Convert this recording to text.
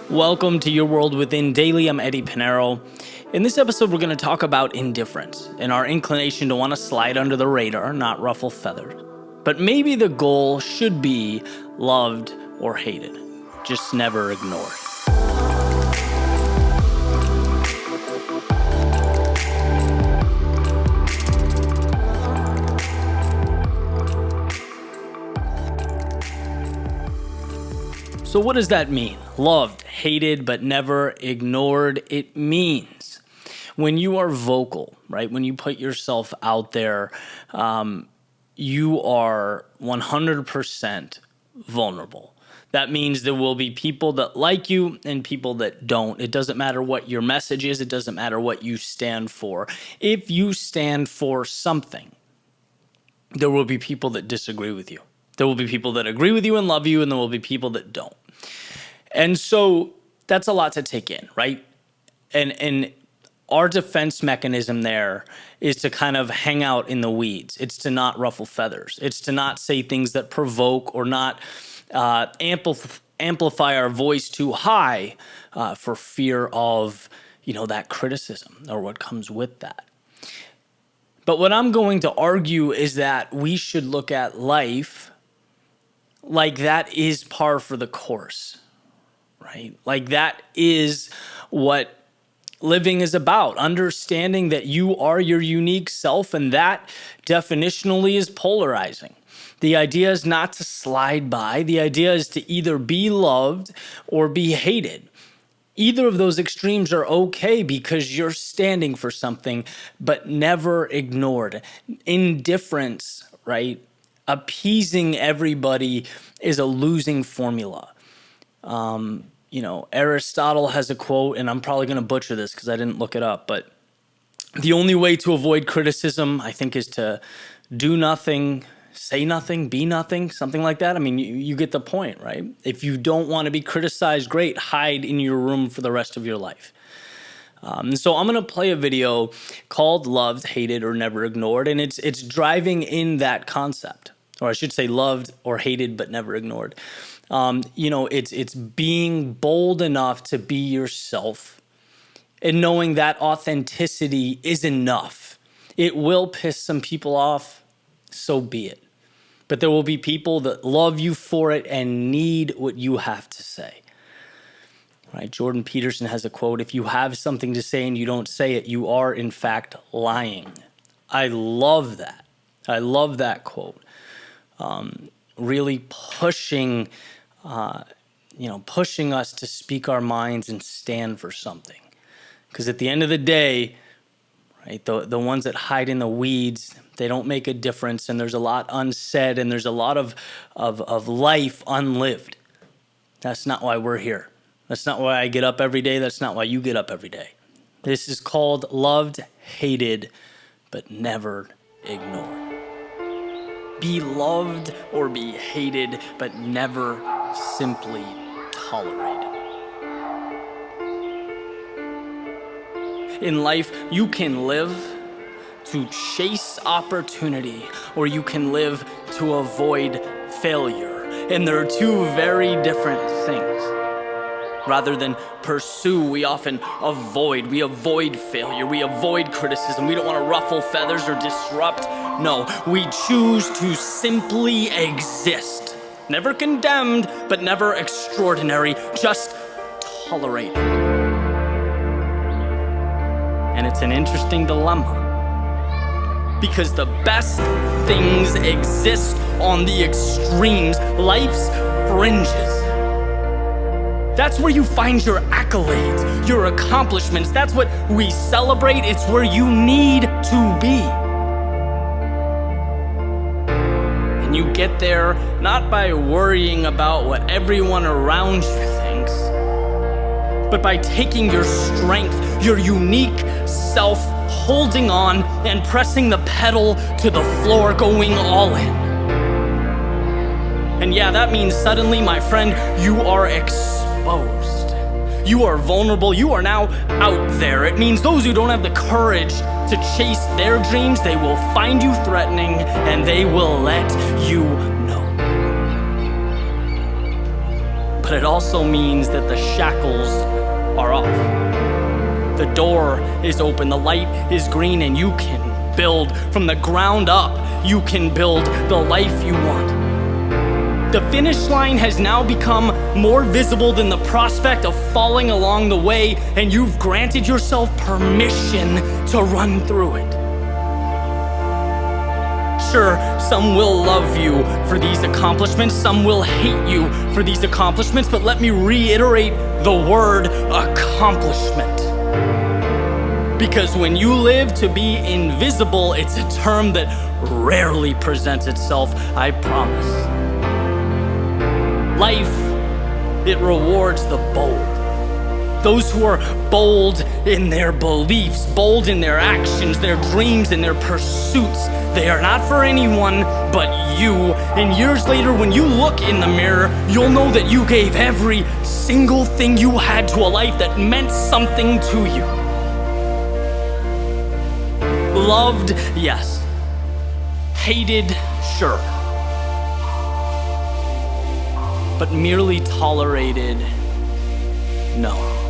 Welcome to Your World Within Daily. I'm Eddie Pinero. In this episode, we're going to talk about indifference and our inclination to want to slide under the radar, not ruffle feathers. But maybe the goal should be loved or hated, just never ignored. So what does that mean? Loved, hated, but never ignored. It means when you are vocal, right? When you put yourself out there, you are 100% vulnerable. That means there will be people that like you and people that don't. It doesn't matter what your message is. It doesn't matter what you stand for. If you stand for something, there will be people that disagree with you. There will be people that agree with you and love you, and there will be people that don't. And so that's a lot to take in, right? And our defense mechanism there is to kind of hang out in the weeds. It's to not ruffle feathers. It's to not say things that provoke or not amplify our voice too high for fear of, that criticism or what comes with that. But what I'm going to argue is that we should look at life like that is par for the course, right? Like that is what living is about, understanding that you are your unique self, and that definitionally is polarizing. The idea is not to slide by. The idea is to either be loved or be hated. Either of those extremes are okay because you're standing for something, but never ignored. Indifference, right? Appeasing everybody is a losing formula. Aristotle has a quote, and I'm probably going to butcher this because I didn't look it up, but the only way to avoid criticism, I think, is to do nothing, say nothing, be nothing, something like that. I mean, you get the point, right? If you don't want to be criticized, great, hide in your room for the rest of your life. So I'm going to play a video called Loved, Hated, or Never Ignored, and it's driving in that concept. Or I should say loved or hated but never ignored. It's being bold enough to be yourself and knowing that authenticity is enough. It will piss some people off, so be it. But there will be people that love you for it and need what you have to say. Right? Jordan Peterson has a quote, "If you have something to say and you don't say it, you are in fact lying." I love that. I love that quote. Really pushing us to speak our minds and stand for something. Because at the end of the day, right, the ones that hide in the weeds, they don't make a difference, and there's a lot unsaid, and there's a lot of life unlived. That's not why we're here. That's not why I get up every day. That's not why you get up every day. This is called loved, hated, but never ignored. Be loved or be hated, but never simply tolerated. In life, you can live to chase opportunity, or you can live to avoid failure. And there are two very different things. Rather than pursue, we often avoid. We avoid failure. We avoid criticism. We don't want to ruffle feathers or disrupt. No, we choose to simply exist. Never condemned, but never extraordinary. Just tolerated. And it's an interesting dilemma. Because the best things exist on the extremes, life's fringes. That's where you find your accolades, your accomplishments. That's what we celebrate. It's where you need to be. And you get there not by worrying about what everyone around you thinks, but by taking your strength, your unique self, holding on and pressing the pedal to the floor, going all in. And yeah, that means suddenly, my friend, you are exposed. You are vulnerable. You are now out there. It means those who don't have the courage to chase their dreams, they will find you threatening and they will let you know. but it also means that the shackles are off. The door is open, the light is green, and you can build from the ground up. You can build the life you want. The finish line has now become more visible than the prospect of falling along the way, and you've granted yourself permission to run through it. Sure, some will love you for these accomplishments, some will hate you for these accomplishments, but let me reiterate the word accomplishment. Because when you live to be invisible, it's a term that rarely presents itself, I promise. Life, it rewards the bold. Those who are bold in their beliefs, bold in their actions, their dreams, and their pursuits. They are not for anyone but you. And years later, when you look in the mirror, you'll know that you gave every single thing you had to a life that meant something to you. Loved, yes. Hated, sure. But merely tolerated, no.